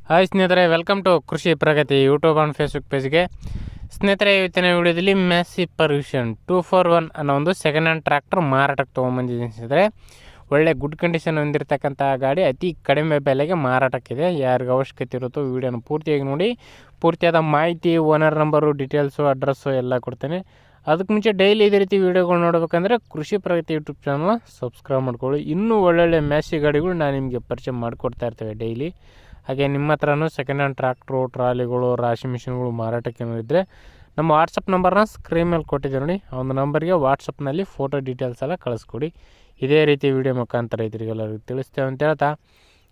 Hi ಸ್ನೇಹಿತರೆ, welcome to ಕೃಷಿ ಪ್ರಗತಿ YouTube and Facebook ಪೇಜ್ಗೆ. ಸ್ನೇಹಿತರೆ, ಇವತ್ತಿನ ವಿಡಿಯೋದಲ್ಲಿ ಮ್ಯಾಸಿ ಪರ್ವಿಷನ್ 241 ಅನ್ನೋ ಒಂದು ಸೆಕೆಂಡ್ ಹ್ಯಾಂಡ್ ಟ್ರ್ಯಾಕ್ಟರ್ ಮಾರಾಟಕ್ಕೆ ತೊಗೊಂಬಂದಿದ್ದೀನಿ. ಸ್ನೇಹಿತರೆ, ಒಳ್ಳೆ ಗುಡ್ ಕಂಡೀಷನ್ ಹೊಂದಿರತಕ್ಕಂಥ ಗಾಡಿ ಅತಿ ಕಡಿಮೆ ಬೆಲೆಗೆ ಮಾರಾಟಕ್ಕಿದೆ. ಯಾರಿಗೆ ಅವಶ್ಯಕತೆ ಇರುತ್ತೋ ವಿಡಿಯೋನ ಪೂರ್ತಿಯಾಗಿ ನೋಡಿ. ಪೂರ್ತಿಯಾದ ಮಾಹಿತಿ, ಓನರ್ ನಂಬರು, ಡೀಟೇಲ್ಸು, ಅಡ್ರೆಸ್ಸು ಎಲ್ಲ ಕೊಡ್ತೇನೆ. ಅದಕ್ಕೆ ಮುಂಚೆ ಡೈಲಿ ಇದೇ ರೀತಿ ವೀಡಿಯೋಗಳು ನೋಡಬೇಕಂದ್ರೆ ಕೃಷಿ ಪ್ರಗತಿ ಯೂಟ್ಯೂಬ್ ಚಾನಲ್ನ ಸಬ್ಸ್ಕ್ರೈಬ್ ಮಾಡ್ಕೊಳ್ಳಿ. ಇನ್ನೂ ಒಳ್ಳೊಳ್ಳೆ ಮ್ಯಾಸಿ ಗಾಡಿಗಳು ನಾನು ನಿಮಗೆ ಪರಿಚಯ ಮಾಡಿಕೊಡ್ತಾ ಇರ್ತೇವೆ ಡೈಲಿ. ಹಾಗೆ ನಿಮ್ಮ ಹತ್ರನೂ ಸೆಕೆಂಡ್ ಹ್ಯಾಂಡ್ ಟ್ರ್ಯಾಕ್ಟ್ರು, ಟ್ರಾಲಿಗಳು, ರಾಶಿ ಮಿಷಿನ್ಗಳು ಮಾರಾಟಕ್ಕೆ ಇದ್ದರೆ ನಮ್ಮ ವಾಟ್ಸಪ್ ನಂಬರ್ನ ಸ್ಕ್ರೀನ್ ಮೇಲೆ ಕೊಟ್ಟಿದ್ದೀವಿ ನೋಡಿ. ಆ ಒಂದು ನಂಬರ್ಗೆ ವಾಟ್ಸಪ್ನಲ್ಲಿ ಫೋಟೋ ಡೀಟೇಲ್ಸ್ ಎಲ್ಲ ಕಳಿಸ್ಕೊಡಿ. ಇದೇ ರೀತಿ ವಿಡಿಯೋ ಮುಖಾಂತರ ರೈತರಿಗೆಲ್ಲರಿಗೂ ತಿಳಿಸ್ತೇವೆ ಅಂತ ಹೇಳ್ತಾ,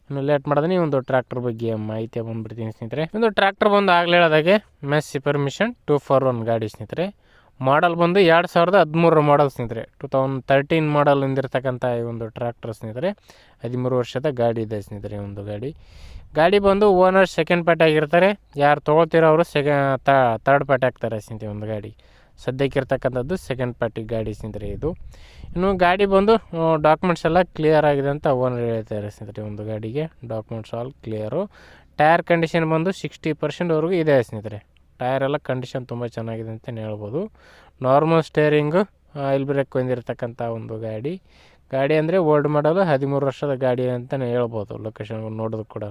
ಇನ್ನು ಲೇಟ್ ಮಾಡಿದ್ರೆ ಒಂದು ಟ್ರ್ಯಾಕ್ಟರ್ ಬಗ್ಗೆ ಮಾಹಿತಿ ಬಂದುಬಿಡ್ತೀನಿ ಸ್ನೇಹಿತರೆ. ಒಂದು ಟ್ರ್ಯಾಕ್ಟರ್ ಬಂದು ಆಗಲೇ ಹೇಳೋದಾಗೆ ಮ್ಯಾಸಿ ಪರ್ಮಿಷನ್ 241 ಗಾಡಿ ಸ್ನೇಹಿತರೆ. ಮಾಡಲ್ ಬಂದು 2013 ಮಾಡಲ್ ಸ್ನೇಹಿತರೆ. 2013 ಮಾಡಲ್ ಹೊಂದಿರತಕ್ಕಂಥ ಈ ಒಂದು ಟ್ರ್ಯಾಕ್ಟರ್ ಸ್ನೇಹಿತರೆ. 13 ವರ್ಷದ ಗಾಡಿ ಇದೆ ಸ್ನೇಹಿತರೆ ಒಂದು ಗಾಡಿ ಬಂದು ಓನರ್ ಸೆಕೆಂಡ್ ಪಾರ್ಟಿ ಆಗಿರ್ತಾರೆ. ಯಾರು ತೊಗೊಳ್ತಿರೋ ಅವರು ಥರ್ಡ್ ಪಾರ್ಟಿ ಆಗ್ತಾರೆ ಸ್ನೇಹಿತರೆ ಒಂದು ಗಾಡಿ. ಸದ್ಯಕ್ಕಿರ್ತಕ್ಕಂಥದ್ದು ಸೆಕೆಂಡ್ ಪಾರ್ಟಿ ಗಾಡಿ ಸ್ನೇಹಿತರೆ ಇದು. ಇನ್ನು ಗಾಡಿ ಬಂದು ಡಾಕ್ಯುಮೆಂಟ್ಸ್ ಎಲ್ಲ ಕ್ಲಿಯರ್ ಆಗಿದೆ ಅಂತ ಓನರ್ ಹೇಳ್ತಾರೆ ಸ್ನೇಹಿತರೆ. ಒಂದು ಗಾಡಿಗೆ documents all clear. Tyre condition ಬಂದು 60% ಇದೆ ಸ್ನೇಹಿತರೆ. ಟೈರ್ ಎಲ್ಲ ಕಂಡೀಷನ್ ತುಂಬ ಚೆನ್ನಾಗಿದೆ ಅಂತಲೇ ಹೇಳ್ಬೋದು. ನಾರ್ಮಲ್ ಸ್ಟೇರಿಂಗು, ಆಯಿಲ್ ಬ್ರೇಕ್ ಹೊಂದಿರತಕ್ಕಂಥ ಒಂದು ಗಾಡಿ ಅಂದರೆ ಓಲ್ಡ್ ಮಾಡಲು 13 ವರ್ಷದ ಗಾಡಿ ಅಂತಲೇ ಹೇಳ್ಬೋದು. ಲೊಕೇಶನ್ ನೋಡೋದು ಕೂಡ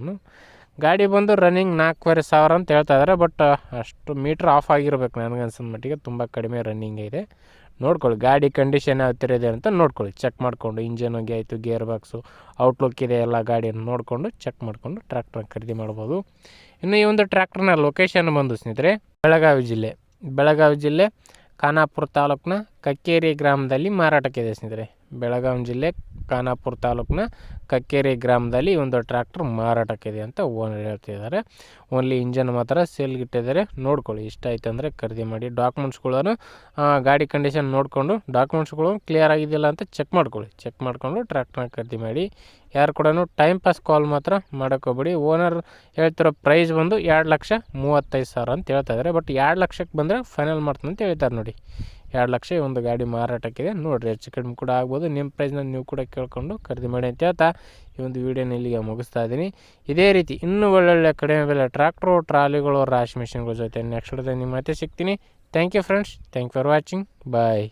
ಗಾಡಿ ಬಂದು ರನ್ನಿಂಗ್ 4,500 ಅಂತ ಹೇಳ್ತಾ ಇದ್ದಾರೆ. ಬಟ್ ಅಷ್ಟು ಮೀಟ್ರ್ ಆಫ್ ಆಗಿರ್ಬೇಕು ನನಗನ್ಸಿದ ಮಟ್ಟಿಗೆ. ತುಂಬ ಕಡಿಮೆ ರನ್ನಿಂಗ್ ಇದೆ. ನೋಡ್ಕೊಳ್ಳಿ ಗಾಡಿ ಕಂಡೀಷನ್ ಯಾವ ಥರ ಇದೆ ಅಂತ ನೋಡ್ಕೊಳ್ಳಿ. ಚೆಕ್ ಮಾಡಿಕೊಂಡು ಇಂಜನ್ ಹೋಗಿ ಆಯಿತು, ಗೇರ್ ಬಾಕ್ಸು, ಔಟ್ಲುಕ್ ಇದೆ ಎಲ್ಲ ಗಾಡಿಯನ್ನು ನೋಡಿಕೊಂಡು ಚೆಕ್ ಮಾಡಿಕೊಂಡು ಟ್ರ್ಯಾಕ್ಟರ್ ಖರೀದಿ ಮಾಡ್ಬೋದು. ಇನ್ನು ಈ ಒಂದು ಟ್ರ್ಯಾಕ್ಟರ್ನ ಲೊಕೇಶನ್ ಬಂದು ಸ್ನೇಹಿತರೆ ಬೆಳಗಾವಿ ಜಿಲ್ಲೆ ಖಾನಾಪುರ ತಾಲೂಕಿನ ಕಕ್ಕೇರಿ ಗ್ರಾಮದಲ್ಲಿ ಮಾರಾಟಕ್ಕಿದೆ ಸ್ನೇಹಿತರೆ. ಬೆಳಗಾವಿ ಜಿಲ್ಲೆ ಖಾನಾಪುರ ತಾಲೂಕಿನ ಕಕ್ಕೇರಿ ಗ್ರಾಮದಲ್ಲಿ ಒಂದು ಟ್ರ್ಯಾಕ್ಟರ್ ಮಾರಾಟಕ್ಕಿದೆ ಅಂತ ಓನರ್ ಹೇಳ್ತಿದ್ದಾರೆ. ಓನ್ಲಿ ಇಂಜನ್ ಮಾತ್ರ ಸೇಲ್ಗಿಟ್ಟಿದ್ದಾರೆ. ನೋಡ್ಕೊಳ್ಳಿ, ಇಷ್ಟ ಆಯ್ತು ಅಂದರೆ ಖರೀದಿ ಮಾಡಿ. ಡಾಕ್ಯುಮೆಂಟ್ಸ್ಗಳನ್ನು ಗಾಡಿ ಕಂಡೀಷನ್ ನೋಡಿಕೊಂಡು ಡಾಕ್ಯುಮೆಂಟ್ಸ್ಗಳು ಕ್ಲಿಯರ್ ಆಗಿದೆಯಲ್ಲ ಅಂತ ಚೆಕ್ ಮಾಡಿಕೊಂಡು ಟ್ರ್ಯಾಕ್ಟರ್ನ ಖರೀದಿ ಮಾಡಿ. ಯಾರು ಕೂಡ ಟೈಮ್ ಪಾಸ್ ಕಾಲ್ ಮಾತ್ರ ಮಾಡೋಕ್ಕೋಗ್ಬೇಡಿ. ಓನರ್ ಹೇಳ್ತಿರೋ ಪ್ರೈಸ್ ಬಂದು 2,35,000 ಅಂತ ಹೇಳ್ತಾ ಇದ್ದಾರೆ. ಬಟ್ 2 ಲಕ್ಷಕ್ಕೆ ಬಂದರೆ ಫೈನಲ್ ಮಾಡ್ತೀನಿ ಅಂತ ಹೇಳ್ತಾರೆ ನೋಡಿ. 2 ಲಕ್ಷ ಒಂದು ಗಾಡಿ ಮಾರಾಟಕ್ಕಿದೆ. ನೋಡಿರಿ, ಹೆಚ್ಚು ಕಡಿಮೆ ಕೂಡ ಆಗ್ಬೋದು. ನಿಮ್ಮ ಪ್ರೈಸ್ನ ನೀವು ಕೂಡ ಕೇಳಿಕೊಂಡು ಖರೀದಿ ಮಾಡಿ ಅಂತ ಹೇಳ್ತಾ ಈ ಒಂದು ವೀಡಿಯೋನ ಇಲ್ಲಿಗೆ ಮುಗಿಸ್ತಾ ಇದ್ದೀನಿ. ಇದೇ ರೀತಿ ಇನ್ನೂ ಒಳ್ಳೊಳ್ಳೆ ಕಡಿಮೆ ಬೆಲೆ ಟ್ರ್ಯಾಕ್ಟ್ರು, ಟ್ರಾಲಿಗಳು, ರಾಶಿ ಮಿಷಿನ್ಗಳ ಜೊತೆ ನೆಕ್ಸ್ಟ್ ನಿಮ್ಮ ಮತ್ತೆ ಸಿಗ್ತೀನಿ. Thank you friends. Thank you for watching. Bye.